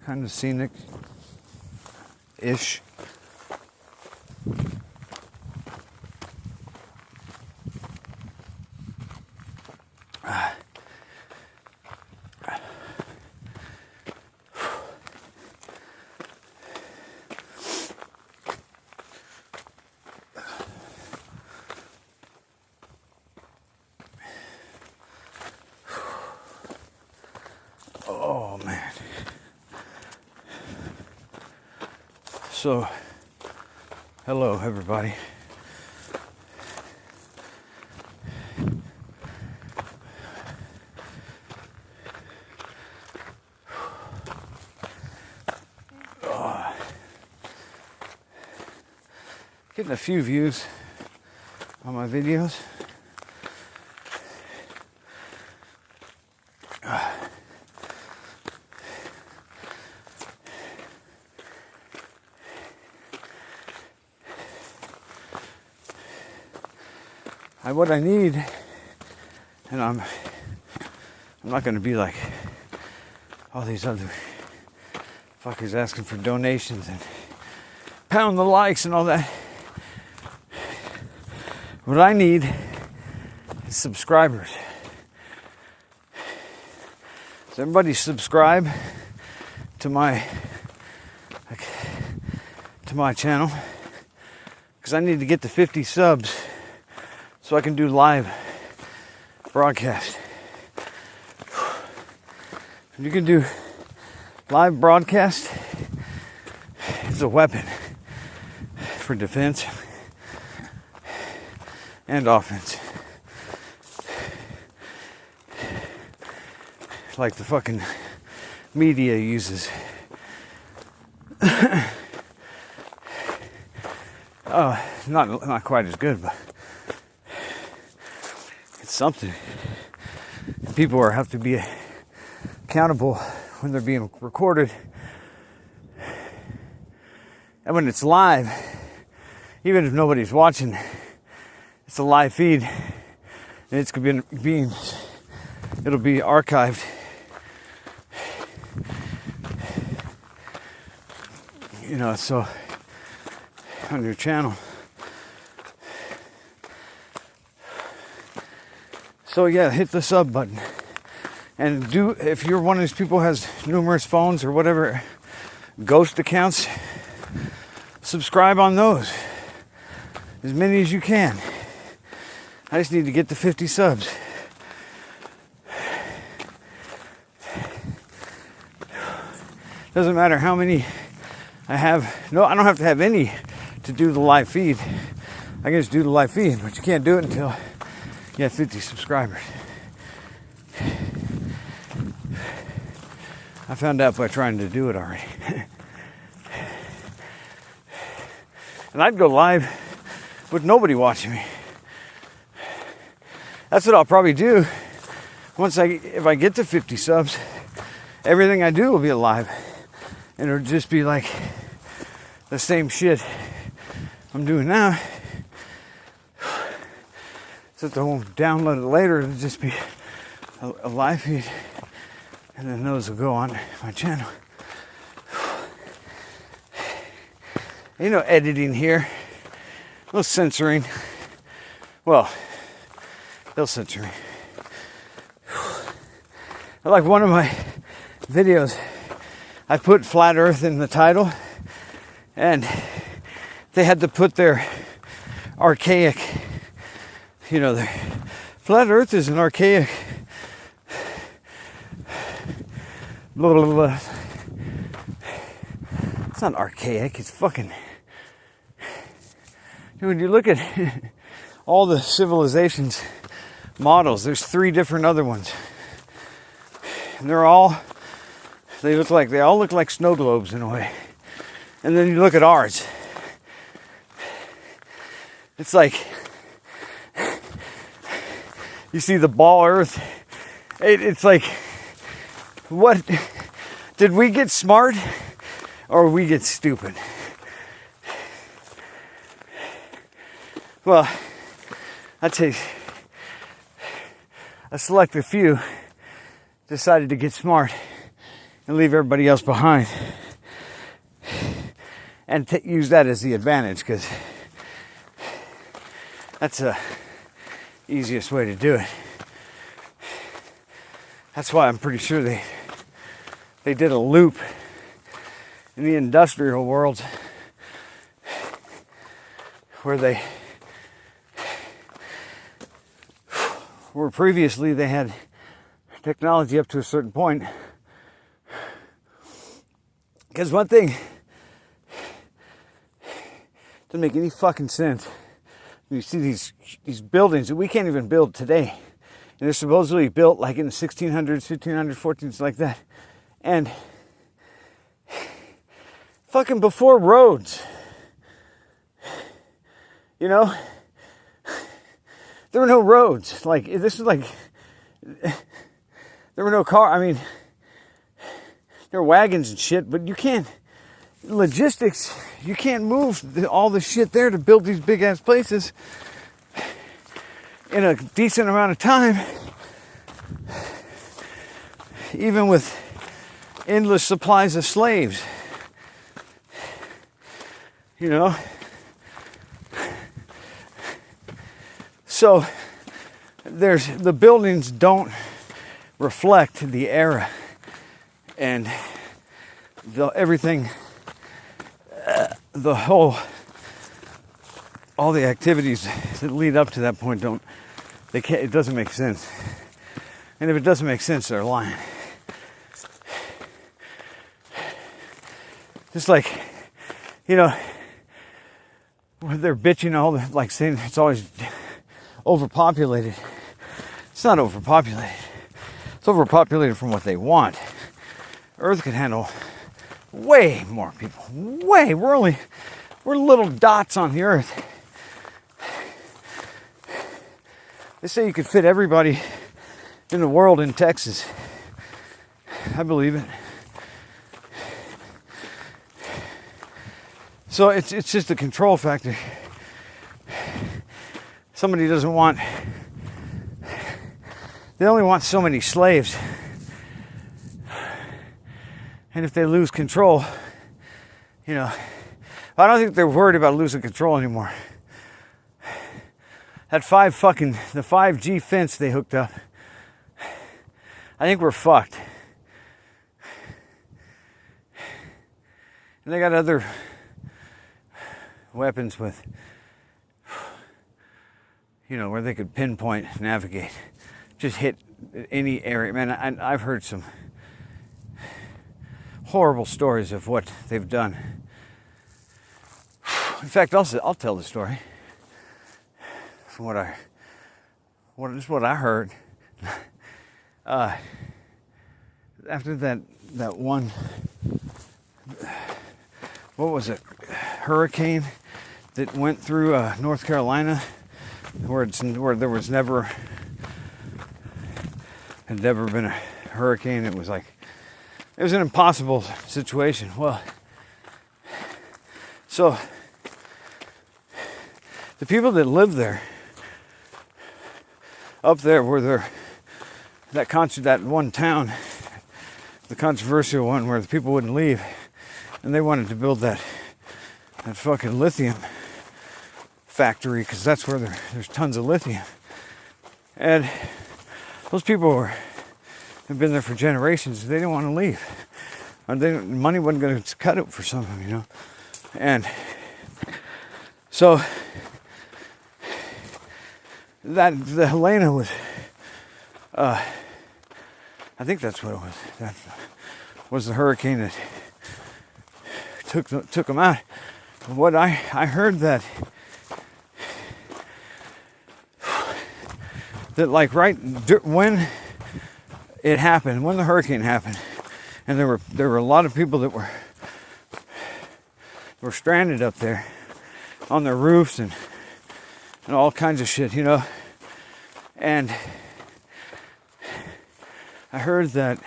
kind of scenic-ish. Oh man. So, hello everybody. Getting a few views on my videos. What I need, and I'm not going to be like all these other fuckers asking for donations and pound the likes and all that. What I need is subscribers. So everybody subscribe to my channel, because I need to get to 50 subs so I can do live broadcast. If you can do live broadcast, it's a weapon for defense and offense. Like the fucking media uses. Not quite as good, but it's something. People have to be accountable when they're being recorded. And when it's live, even if nobody's watching, it's a live feed, and it'll be archived. So on your channel. So yeah, hit the sub button. And if you're one of these people who has numerous phones or whatever, ghost accounts, subscribe on those. As many as you can. I just need to get to 50 subs. Doesn't matter how many I have. No, I don't have to have any to do the live feed. I can just do the live feed, but you can't do it until you have 50 subscribers. I found out by trying to do it already. And I'd go live with nobody watching me. That's what I'll probably do. If I get to 50 subs, everything I do will be live. And it'll just be like the same shit I'm doing now. So if I won't download it later, it'll just be a live feed. And then those will go on my channel. Editing here. No censoring. Well, they'll censor me. Like one of my videos, I put Flat Earth in the title, and they had to put their archaic, their Flat Earth is an archaic blah, blah, blah. It's not archaic, it's fucking... When you look at all the civilizations models, there's 3 different other ones. And they all look like snow globes in a way. And then you look at ours. It's like you see the ball Earth. It's like, what? Did we get smart or we get stupid? Well, I'd say a selected few decided to get smart and leave everybody else behind, and use that as the advantage, because that's the easiest way to do it. That's why I'm pretty sure they did a loop in the industrial world where previously they had technology up to a certain point. Because one thing doesn't make any fucking sense. You see these buildings that we can't even build today. And they're supposedly built like in the 1600s, 1500s, 1400s, like that. And fucking before roads. You know? There were no roads. Like, this is like... There were no car. I mean, there were wagons and shit, but you can't... Logistics, you can't move all the shit there to build these big-ass places in a decent amount of time. Even with endless supplies of slaves. You know? So, the buildings don't reflect the era. And everything, all the activities that lead up to that point it doesn't make sense. And if it doesn't make sense, they're lying. Just like, you know, they're bitching like saying it's always overpopulated. It's not overpopulated. It's overpopulated from what they want. Earth could handle way more people. We're little dots on the earth. They say you could fit everybody in the world in Texas. I believe it. So it's just a control factor. Somebody doesn't want... They only want so many slaves. And if they lose control, you know... I don't think they're worried about losing control anymore. The 5G fence they hooked up. I think we're fucked. And they got other weapons with, you know, where they could pinpoint, navigate, just hit any area. Man, I've heard some horrible stories of what they've done. In fact, I'll tell the story from what I heard. After that one, what was it, hurricane that went through North Carolina, where there was never been a hurricane. It was an impossible situation. Well, so the people that live there, up there where that one town, the controversial one where the people wouldn't leave, and they wanted to build that fucking lithium factory, because that's where there's tons of lithium. And those people have been there for generations. They didn't want to leave. Money wasn't going to cut it for some of them, you know. And so the Helena was, I think that's what it was. That was the hurricane that took them out. What I heard that like right when it happened, when the hurricane happened, and there were a lot of people that were stranded up there on their roofs and all kinds of shit, you know. And I heard that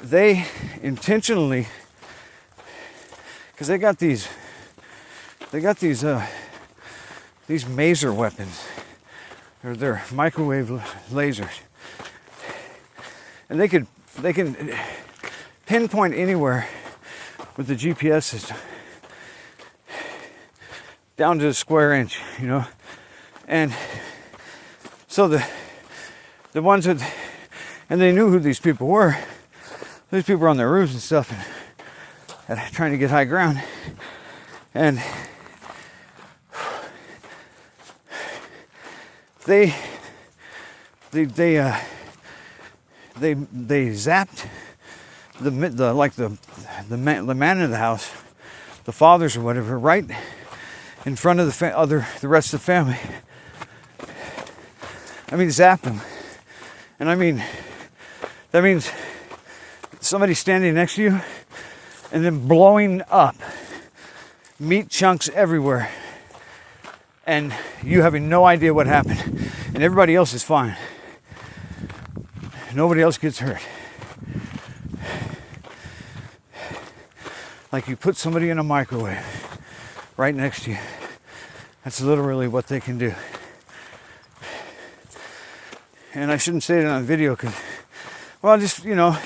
they intentionally, because they got these maser weapons, or they're microwave lasers, and they can pinpoint anywhere with the GPS system, down to the square inch, you know. And so the ones that, and they knew who these people were. These people were on their roofs and stuff, and trying to get high ground. And they zapped the man in the house, the fathers or whatever, right in front of the rest of the family. I mean, zapped them, and I mean that means somebody standing next to you, and then blowing up, meat chunks everywhere, and you having no idea what happened, and everybody else is fine. Nobody else gets hurt. Like you put somebody in a microwave right next to you. That's literally what they can do. And I shouldn't say it on video because, well, just, you know,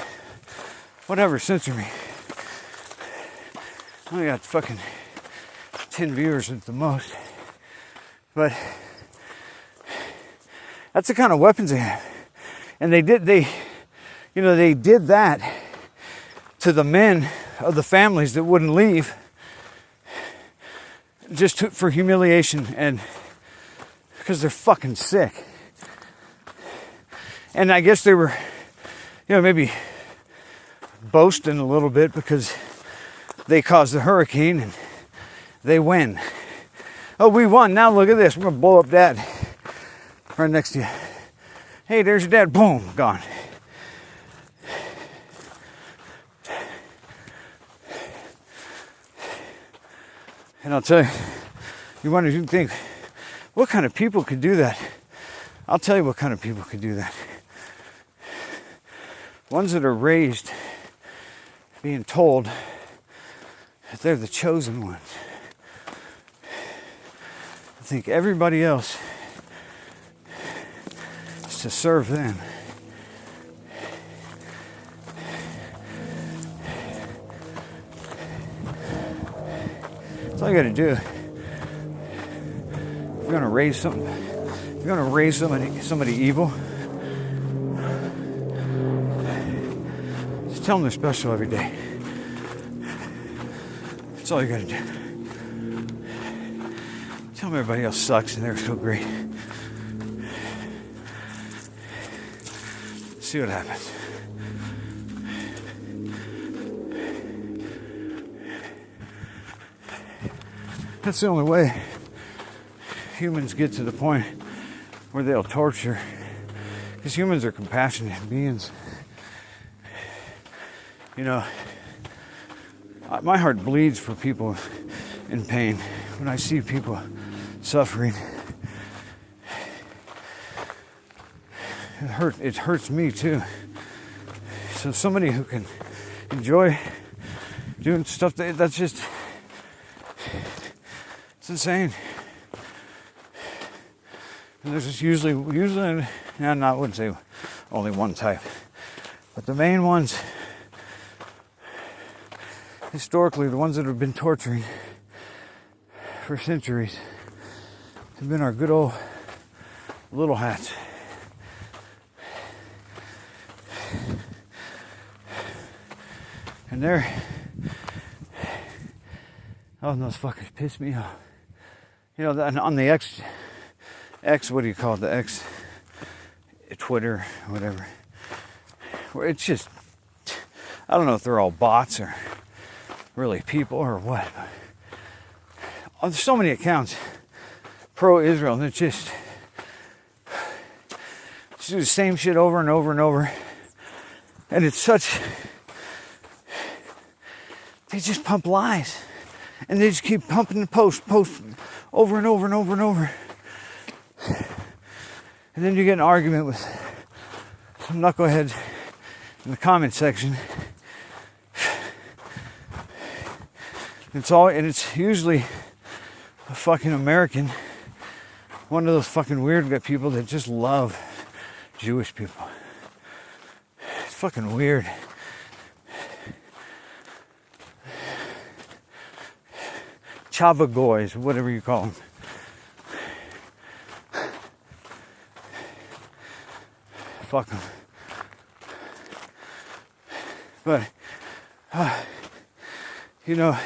whatever, censor me. I only got fucking 10 viewers at the most. But that's the kind of weapons they have. And they did that to the men of the families that wouldn't leave, just for humiliation and because they're fucking sick. And I guess they were, you know, maybe boasting a little bit because they caused the hurricane and they win. Oh, we won. Now look at this. We're going to blow up Dad right next to you. Hey, there's your dad. Boom, gone. And I'll tell you, you wonder, you think, what kind of people could do that? I'll tell you what kind of people could do that. Ones that are raised being told that they're the chosen ones. I think everybody else is to serve them. That's all you got to do. If you're going to raise something, if you're going to raise somebody evil, just tell them they're special every day. That's all you got to do. Tell them everybody else sucks and they're so great. See what happens. That's the only way humans get to the point where they'll torture. Because humans are compassionate beings. You know, my heart bleeds for people in pain. When I see people suffering, it hurts me too. So somebody who can enjoy doing stuff that's just, it's insane. And there's just usually, I wouldn't say only one type, but the main ones, historically, the ones that have been torturing for centuries have been our good old little hats. And those fuckers piss me off. You know, on the X, what do you call it? The X, Twitter, whatever. Where it's just, I don't know if they're all bots or really people or what. But there's so many accounts pro-Israel, and it's just do the same shit over and over and over. And it's such, they just pump lies. And they just keep pumping the post over and over and over and over. And then you get an argument with some knucklehead in the comment section. It's usually a fucking American, one of those fucking weird people that just love Jewish people. It's fucking weird. Chavagoys, whatever you call them. Fuck them. But, you know,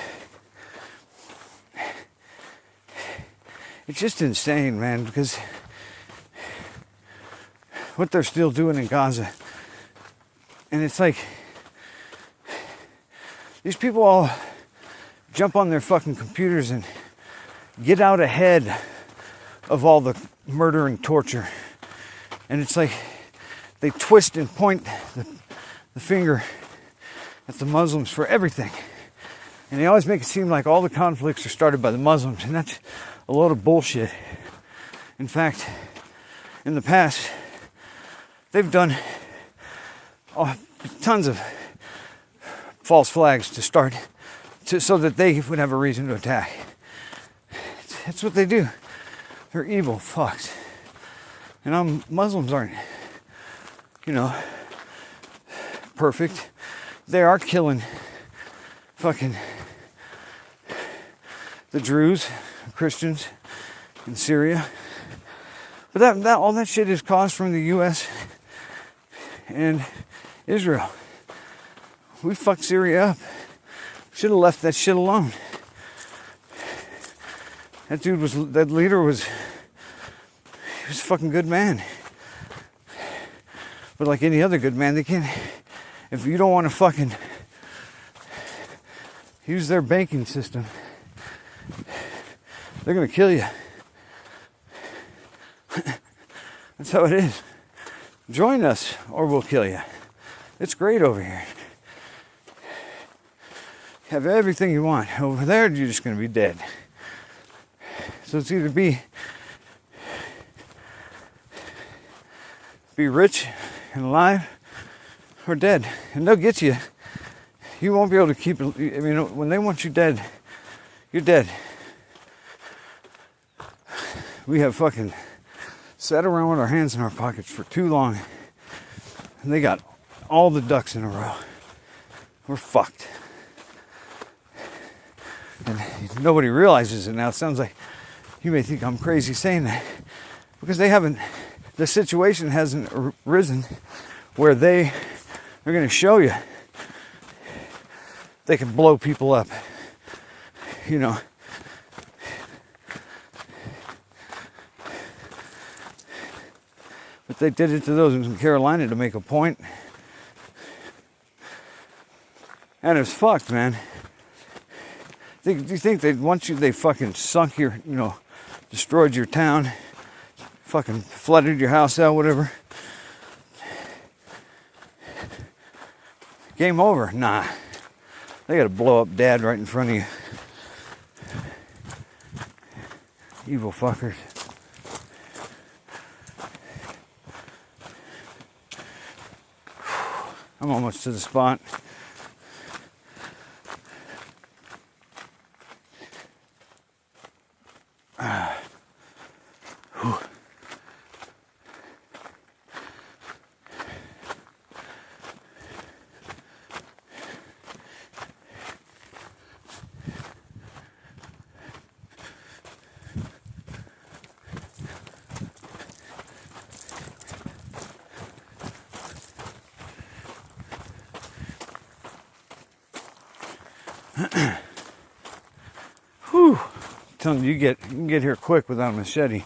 it's just insane, man, because what they're still doing in Gaza. And it's like, these people all jump on their fucking computers and get out ahead of all the murder and torture. And it's like, they twist and point the finger at the Muslims for everything. And they always make it seem like all the conflicts are started by the Muslims, and that's a load of bullshit. In fact, in the past, they've done tons of false flags to start, so that they would have a reason to attack. That's what they do. They're evil fucks. And Muslims aren't, you know, perfect. They are killing fucking the Druze, Christians in Syria. But that all that shit is caused from the US and Israel. We fucked Syria up. Should have left that shit alone. That leader was a fucking good man. But like any other good man, they can't, if you don't want to fucking use their banking system, they're gonna kill you. That's how it is. Join us or we'll kill you. It's great over here. Have everything you want. Over there, you're just gonna be dead. So it's either be rich and alive or dead. And they'll get you. You won't be able to keep it. I mean, when they want you dead, you're dead. We have fucking sat around with our hands in our pockets for too long. And they got all the ducks in a row. We're fucked. And nobody realizes it now. It sounds like you may think I'm crazy saying that. Because the situation hasn't arisen where they're going to show you they can blow people up. You know. But they did it to those in Carolina to make a point. And it's fucked, man. Do you think they fucking sunk your, destroyed your town, fucking flooded your house out, whatever? Game over? Nah. They gotta blow up Dad right in front of you. Evil fuckers. I'm almost to the spot. Whew. I'm telling you, you can get here quick without a machete.